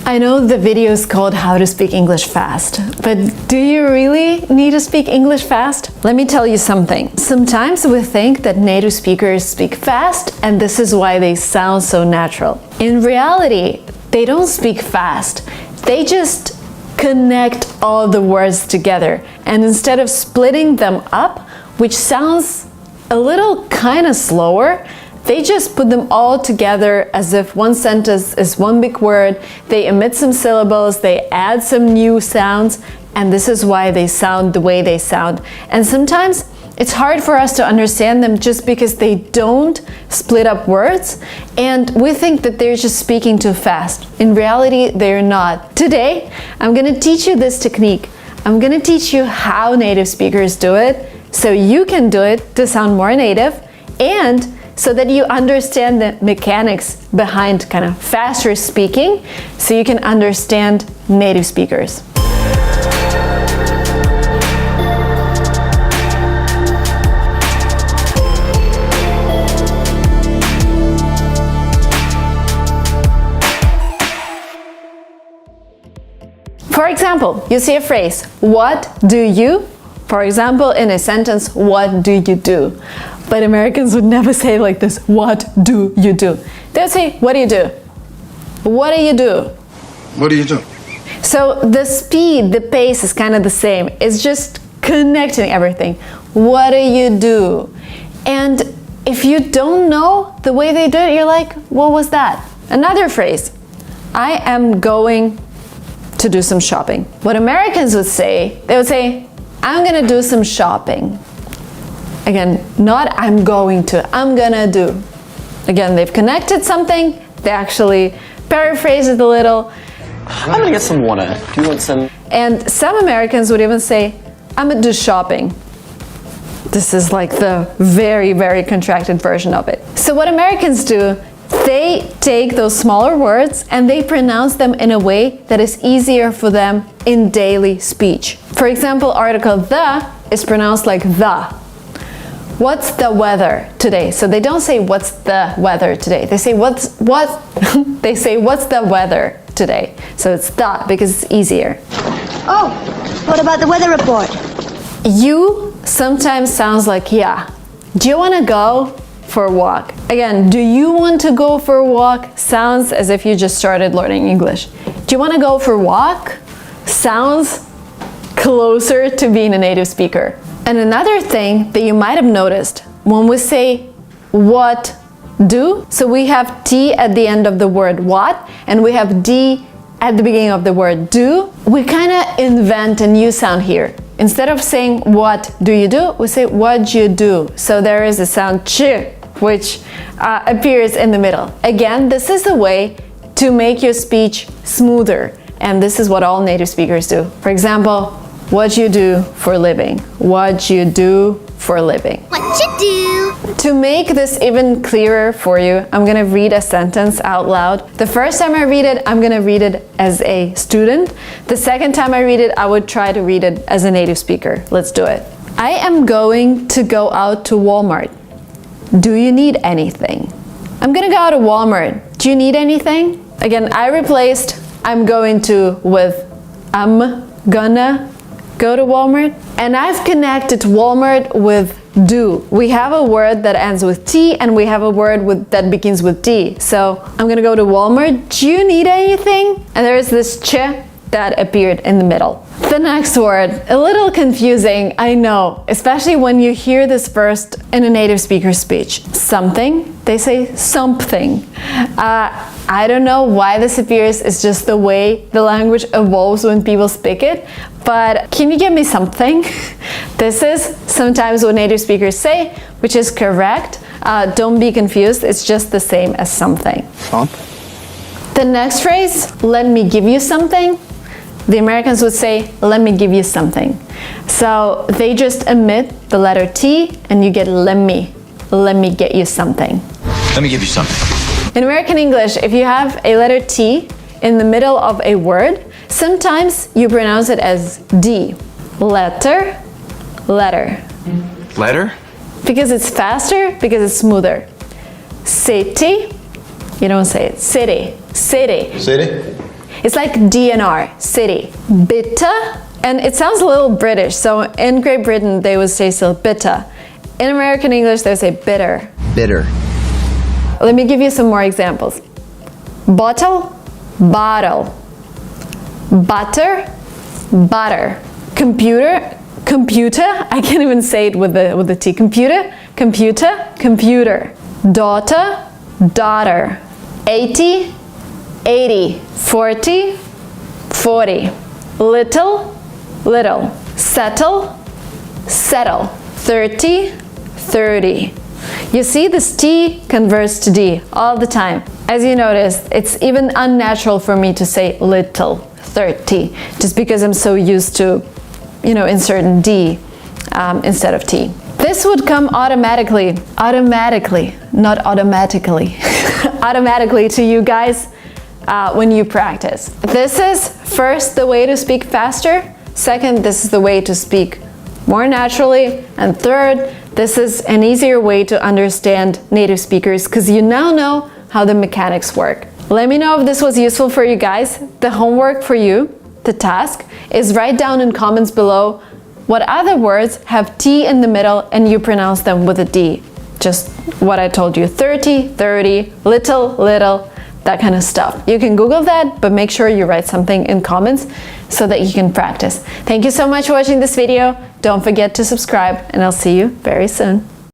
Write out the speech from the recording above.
I know the video is called How to Speak English Fast, but do you really need to speak English fast? Let me tell you something. Sometimes we think that native speakers speak fast and this is why they sound so natural. In reality, they don't speak fast. They just connect all the words together, and instead of splitting them up, which sounds a little kind of slower, they just put them all together as if one sentence is one big word. They omit some syllables, they add some new sounds, and this is why they sound the way they sound. And sometimes it's hard for us to understand them just because they don't split up words, and we think that they're just speaking too fast. In reality, they're not. Today, I'm gonna teach you this technique. I'm gonna teach you how native speakers do it, so you can do it to sound more native, and so that you understand the mechanics behind kind of faster speaking, so you can understand native speakers. For example, you see a phrase, what do you? For example, in a sentence, what do you do? But Americans would never say like this, what do you do? They'll say, what do you do? What do you do? What do you do? So the speed, the pace is kind of the same. It's just connecting everything. What do you do? And if you don't know the way they do it, you're like, what was that? Another phrase, I am going to do some shopping. What Americans would say, they would say, I'm gonna do some shopping. Again, not I'm going to, I'm gonna do. Again, they've connected something, they actually paraphrase it a little. I'm gonna get some water. Do you want some? And some Americans would even say, I'm gonna do shopping. This is like the very, very contracted version of it. So what Americans do, they take those smaller words and they pronounce them in a way that is easier for them in daily speech. For example, article the is pronounced like the. What's the weather today? So they don't say what's the weather today. They say they say what's the weather today. So it's the because it's easier. Oh, what about the weather report? You sometimes sounds like yeah. Do you want to go for a walk? Again, do you want to go for a walk? Sounds as if you just started learning English. Do you want to go for a walk? Sounds closer to being a native speaker. And another thing that you might have noticed, when we say what do, so we have T at the end of the word what, and we have D at the beginning of the word do, we kind of invent a new sound here. Instead of saying what do you do, we say what you do. So there is a sound ch, which appears in the middle. Again, this is a way to make your speech smoother, and this is what all native speakers do. For example, what you do for a living. What you do for a living. What you do? To make this even clearer for you, I'm gonna read a sentence out loud. The first time I read it, I'm gonna read it as a student. The second time I read it, I would try to read it as a native speaker. Let's do it. I am going to go out to Walmart. Do you need anything? I'm gonna go out to Walmart. Do you need anything? Again, I replaced I'm going to with I'm gonna go to Walmart, and I've connected Walmart with do. We have a word that ends with T and we have a word that begins with D. So I'm gonna go to Walmart. Do you need anything? And there is this ch that appeared in the middle. The next word, a little confusing, I know, especially when you hear this first in a native speaker speech. Something, they say something. I don't know why this appears, it's just the way the language evolves when people speak it, but can you give me something? This is sometimes what native speakers say, which is correct. Don't be confused, it's just the same as something. The next phrase, let me give you something. The Americans would say, let me give you something. So they just omit the letter T and you get let me get you something. Let me give you something. In American English, if you have a letter T in the middle of a word, sometimes you pronounce it as D. Letter, letter. Letter? Because it's faster, because it's smoother. City, you don't say it. City, city. City? It's like DNR, city. Bitte, and it sounds a little British, so in Great Britain they would say still bitte. In American English they would say bitter. Bitter. Let me give you some more examples. Bottle, bottle. Butter, butter. Computer, computer. I can't even say it with the T. Computer, computer, computer. Daughter, daughter. 80, 80. 40, 40. Little, little. Settle, settle. 30, 30. You see, this T converts to D all the time. As you noticed, it's even unnatural for me to say little, 30, just because I'm so used to, inserting D instead of T. This would come automatically, not automatically, automatically to you guys when you practice. This is first the way to speak faster. Second, this is the way to speak more naturally. And third, this is an easier way to understand native speakers because you now know how the mechanics work. Let me know if this was useful for you guys. The homework for you, the task, is write down in comments below what other words have T in the middle and you pronounce them with a D. Just what I told you, 30, 30, little, little, that kind of stuff. You can Google that, but make sure you write something in comments so that you can practice. Thank you so much for watching this video. Don't forget to subscribe, and I'll see you very soon.